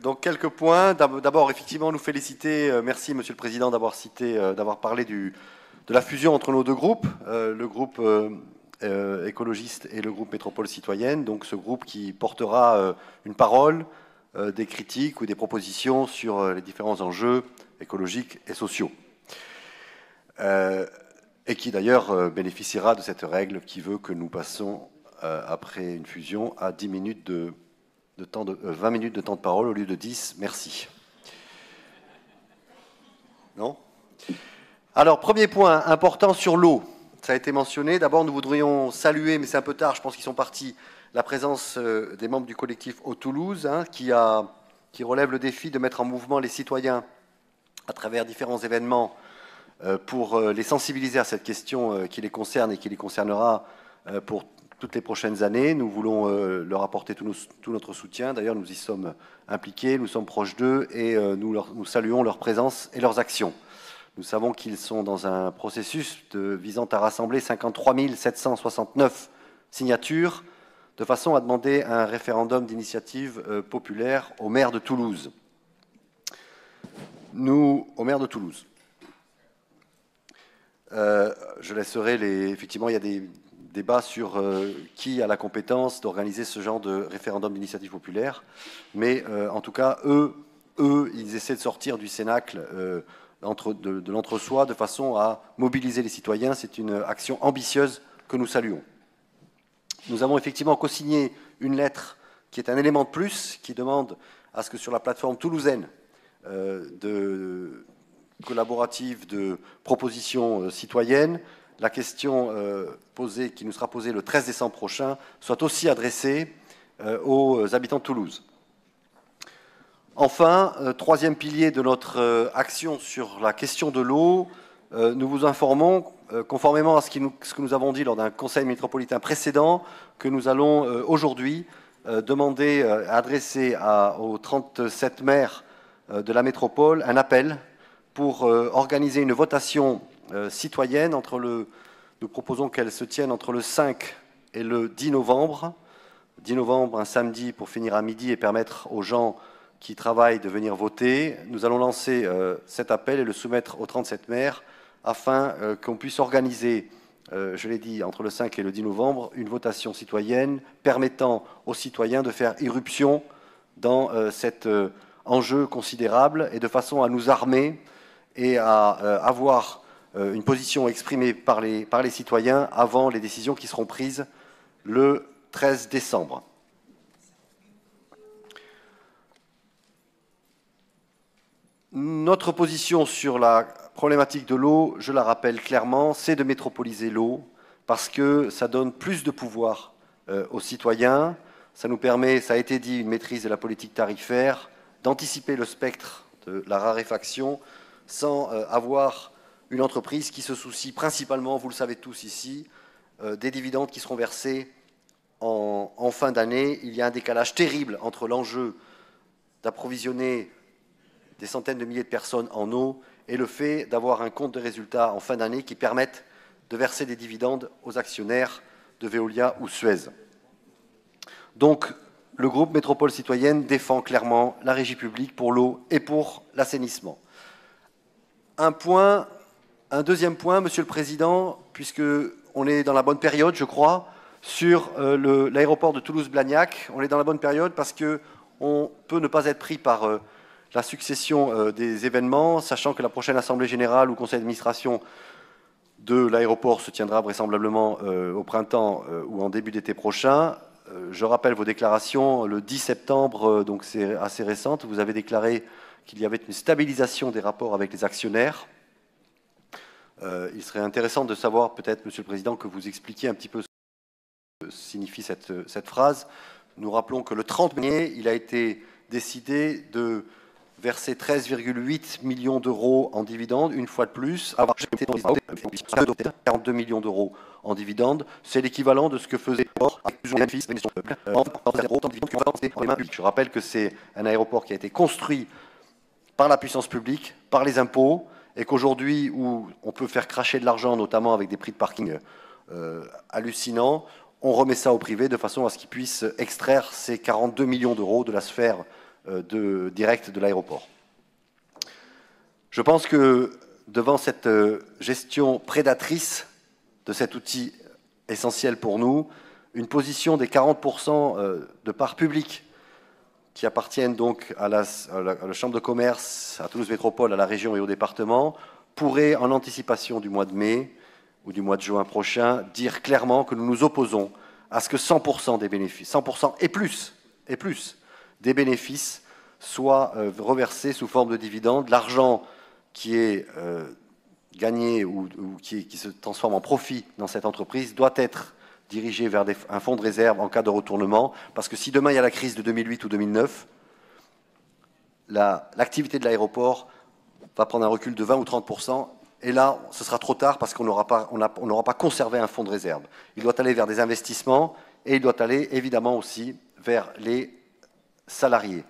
Donc quelques points. D'abord, effectivement, nous féliciter. Merci, Monsieur le Président, d'avoir parlé de la fusion entre nos deux groupes, le groupe écologiste et le groupe Métropole Citoyenne. Donc ce groupe qui portera une parole, des critiques ou des propositions sur les différents enjeux écologiques et sociaux. Et qui d'ailleurs bénéficiera de cette règle qui veut que nous passons, après une fusion, à 20 minutes de temps de parole au lieu de 10. Merci. Non ? Alors, premier point important sur l'eau. Ça a été mentionné. D'abord, nous voudrions saluer, mais c'est un peu tard, je pense qu'ils sont partis, la présence des membres du collectif Eau Toulouse, qui relève le défi de mettre en mouvement les citoyens à travers différents événements pour les sensibiliser à cette question qui les concerne et qui les concernera pour toutes les prochaines années. Nous voulons leur apporter tout notre soutien. D'ailleurs, nous y sommes impliqués, nous sommes proches d'eux et nous saluons leur présence et leurs actions. Nous savons qu'ils sont dans un processus visant à rassembler 53 769 signatures de façon à demander un référendum d'initiative populaire au maire de Toulouse. Au maire de Toulouse. Je laisserai effectivement, il y a des débats sur qui a la compétence d'organiser ce genre de référendum d'initiative populaire. Mais en tout cas, eux, ils essaient de sortir du cénacle de l'entre-soi de façon à mobiliser les citoyens. C'est une action ambitieuse que nous saluons. Nous avons effectivement co-signé une lettre qui est un élément de plus, qui demande à ce que sur la plateforme toulousaine collaborative de propositions citoyennes, la question qui nous sera posée le 13 décembre prochain soit aussi adressée aux habitants de Toulouse. Enfin, troisième pilier de notre action sur la question de l'eau, nous vous informons, conformément à ce que nous avons dit lors d'un conseil métropolitain précédent, que nous allons aujourd'hui adresser aux 37 maires de la métropole un appel pour organiser une votation citoyenne. Nous proposons qu'elle se tienne entre le 5 et le 10 novembre. 10 novembre, un samedi, pour finir à midi et permettre aux gens qui travaillent de venir voter. Nous allons lancer cet appel et le soumettre aux 37 maires afin qu'on puisse organiser, je l'ai dit, entre le 5 et le 10 novembre, une votation citoyenne permettant aux citoyens de faire irruption dans cet enjeu considérable et de façon à nous armer et à avoir une position exprimée par les citoyens avant les décisions qui seront prises le 13 décembre. Notre position sur la problématique de l'eau, je la rappelle clairement, c'est de métropoliser l'eau parce que ça donne plus de pouvoir aux citoyens. Ça nous permet, ça a été dit, une maîtrise de la politique tarifaire, d'anticiper le spectre de la raréfaction sans avoir une entreprise qui se soucie principalement, vous le savez tous ici, des dividendes qui seront versés en fin d'année. Il y a un décalage terrible entre l'enjeu d'approvisionner des centaines de milliers de personnes en eau et le fait d'avoir un compte de résultats en fin d'année qui permette de verser des dividendes aux actionnaires de Veolia ou Suez. Donc, le groupe Métropole Citoyenne défend clairement la régie publique pour l'eau et pour l'assainissement. Un deuxième point, Monsieur le Président, puisqu'on est dans la bonne période, je crois, sur l'aéroport de Toulouse-Blagnac. On est dans la bonne période parce qu'on peut ne pas être pris par la succession des événements, sachant que la prochaine Assemblée générale ou Conseil d'administration de l'aéroport se tiendra vraisemblablement au printemps ou en début d'été prochain. Je rappelle vos déclarations. Le 10 septembre, donc c'est assez récente, vous avez déclaré qu'il y avait une stabilisation des rapports avec les actionnaires. Il serait intéressant de savoir, peut-être, Monsieur le Président, que vous expliquiez un petit peu ce que signifie cette phrase. Nous rappelons que le 30 mai, il a été décidé de verser 13,8 millions d'euros en dividendes, une fois de plus, avoir 42 millions d'euros en dividendes. C'est l'équivalent de ce que faisait Je rappelle que c'est un aéroport qui a été construit par la puissance publique, par les impôts, et qu'aujourd'hui, où on peut faire cracher de l'argent, notamment avec des prix de parking hallucinants, on remet ça au privé de façon à ce qu'ils puissent extraire ces 42 millions d'euros de la sphère directe de l'aéroport. Je pense que devant cette gestion prédatrice de cet outil essentiel pour nous, une position des 40% de parts publiques qui appartiennent donc à la Chambre de commerce, à Toulouse Métropole, à la région et au département, pourrait, en anticipation du mois de mai ou du mois de juin prochain, dire clairement que nous nous opposons à ce que 100% des bénéfices, 100% et plus des bénéfices soient reversés sous forme de dividendes. L'argent qui est gagné ou qui se transforme en profit dans cette entreprise doit être dirigé vers un fonds de réserve en cas de retournement, parce que si demain il y a la crise de 2008 ou 2009, l'activité de l'aéroport va prendre un recul de 20 ou 30%, et là, ce sera trop tard parce qu'on n'aura pas conservé un fonds de réserve. Il doit aller vers des investissements, et il doit aller évidemment aussi vers les salariés.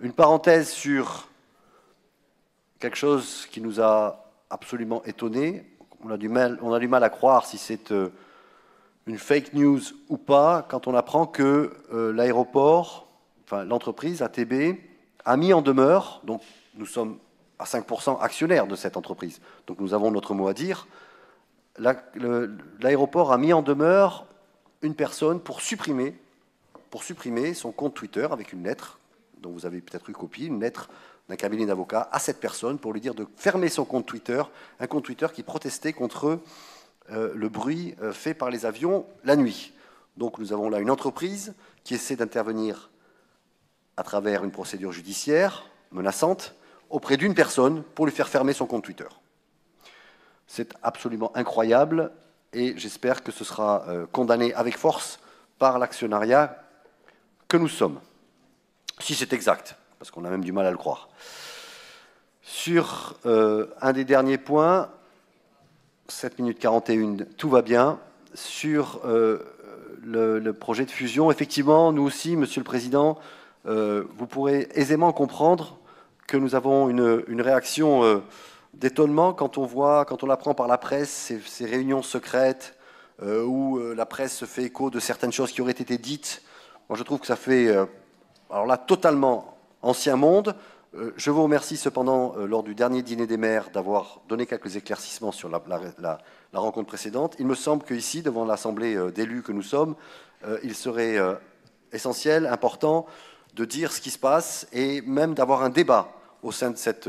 Une parenthèse sur quelque chose qui nous a absolument étonnés. On a du mal à croire si c'est une fake news ou pas, quand on apprend que l'aéroport, enfin l'entreprise ATB, a mis en demeure, donc nous sommes à 5% actionnaires de cette entreprise, donc nous avons notre mot à dire, l'aéroport a mis en demeure une personne pour supprimer son compte Twitter avec une lettre, dont vous avez peut-être eu copie, une lettre d'un cabinet d'avocats à cette personne pour lui dire de fermer son compte Twitter, un compte Twitter qui protestait contre le bruit fait par les avions la nuit. Donc nous avons là une entreprise qui essaie d'intervenir à travers une procédure judiciaire menaçante auprès d'une personne pour lui faire fermer son compte Twitter. C'est absolument incroyable et j'espère que ce sera condamné avec force par l'actionnariat que nous sommes. Si c'est exact, parce qu'on a même du mal à le croire. Sur un des derniers points, 7 minutes 41, tout va bien. Sur le projet de fusion, effectivement, nous aussi, Monsieur le Président, vous pourrez aisément comprendre que nous avons une réaction d'étonnement quand on apprend par la presse ces réunions secrètes où la presse se fait écho de certaines choses qui auraient été dites. Moi, je trouve que ça fait, alors là, totalement ancien monde. Je vous remercie cependant, lors du dernier dîner des maires, d'avoir donné quelques éclaircissements sur la rencontre précédente. Il me semble qu'ici, devant l'Assemblée d'élus que nous sommes, il serait essentiel, important, de dire ce qui se passe et même d'avoir un débat au sein de cette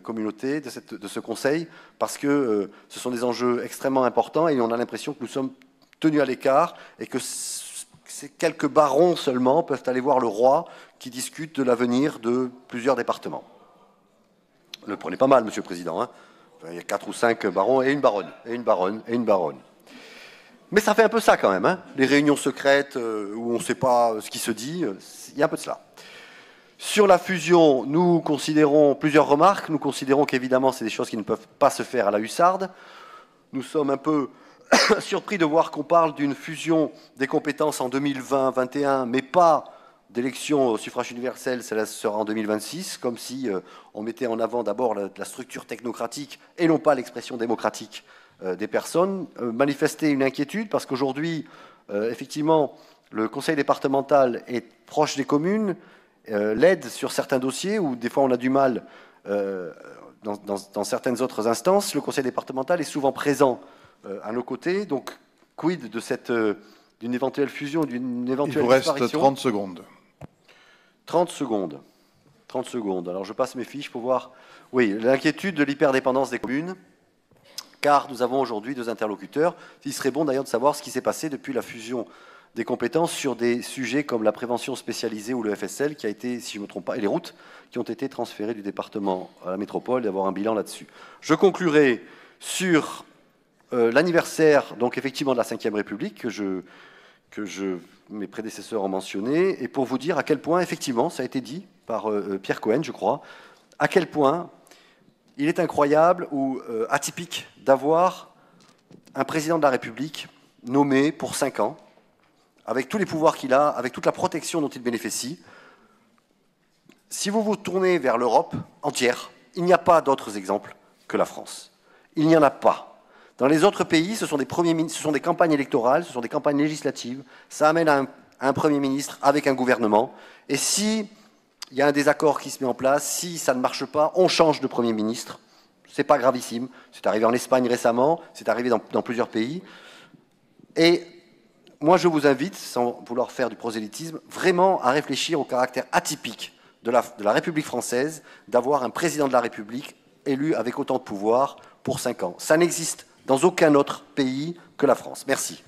communauté, de ce conseil, parce que ce sont des enjeux extrêmement importants et on a l'impression que nous sommes tenus à l'écart et que ces quelques barons seulement peuvent aller voir le roi qui discute de l'avenir de plusieurs départements. Ne le prenez pas mal, Monsieur le Président. Hein. Il y a 4 ou 5 barons et une baronne, et une baronne, et une baronne. Mais ça fait un peu ça quand même, hein. Les réunions secrètes où on ne sait pas ce qui se dit, il y a un peu de cela. Sur la fusion, nous considérons plusieurs remarques. Nous considérons qu'évidemment, c'est des choses qui ne peuvent pas se faire à la hussarde. Nous sommes un peu surpris de voir qu'on parle d'une fusion des compétences en 2020-2021, mais pas d'élection au suffrage universel, cela sera en 2026, comme si on mettait en avant d'abord la structure technocratique et non pas l'expression démocratique des personnes. Manifester une inquiétude, parce qu'aujourd'hui, effectivement, le conseil départemental est proche des communes, l'aide sur certains dossiers, où des fois on a du mal dans certaines autres instances. Le conseil départemental est souvent présent à nos côtés, donc quid de d'une éventuelle fusion, d'une éventuelle disparition. Il vous reste 30 secondes. 30 secondes. 30 secondes. Alors je passe mes fiches pour voir. Oui, l'inquiétude de l'hyperdépendance des communes, car nous avons aujourd'hui 2 interlocuteurs. Il serait bon d'ailleurs de savoir ce qui s'est passé depuis la fusion des compétences sur des sujets comme la prévention spécialisée ou le FSL, qui a été, si je ne me trompe pas, et les routes, qui ont été transférées du département à la métropole, d'avoir un bilan là-dessus. Je conclurai sur l'anniversaire, donc effectivement, de la Ve République, que mes prédécesseurs ont mentionné, et pour vous dire à quel point, effectivement, ça a été dit par Pierre Cohen, je crois, à quel point il est incroyable ou atypique d'avoir un président de la République nommé pour 5 ans, avec tous les pouvoirs qu'il a, avec toute la protection dont il bénéficie. Si vous vous tournez vers l'Europe entière, il n'y a pas d'autres exemples que la France. Il n'y en a pas. Dans les autres pays, ce sont des campagnes électorales, ce sont des campagnes législatives. Ça amène à un Premier ministre avec un gouvernement. Et si il y a un désaccord qui se met en place. Si ça ne marche pas, on change de Premier ministre. Ce n'est pas gravissime. C'est arrivé en Espagne récemment, c'est arrivé dans plusieurs pays. Et moi, je vous invite, sans vouloir faire du prosélytisme, vraiment à réfléchir au caractère atypique de la République française, d'avoir un président de la République élu avec autant de pouvoir pour 5 ans. Ça n'existe dans aucun autre pays que la France. Merci.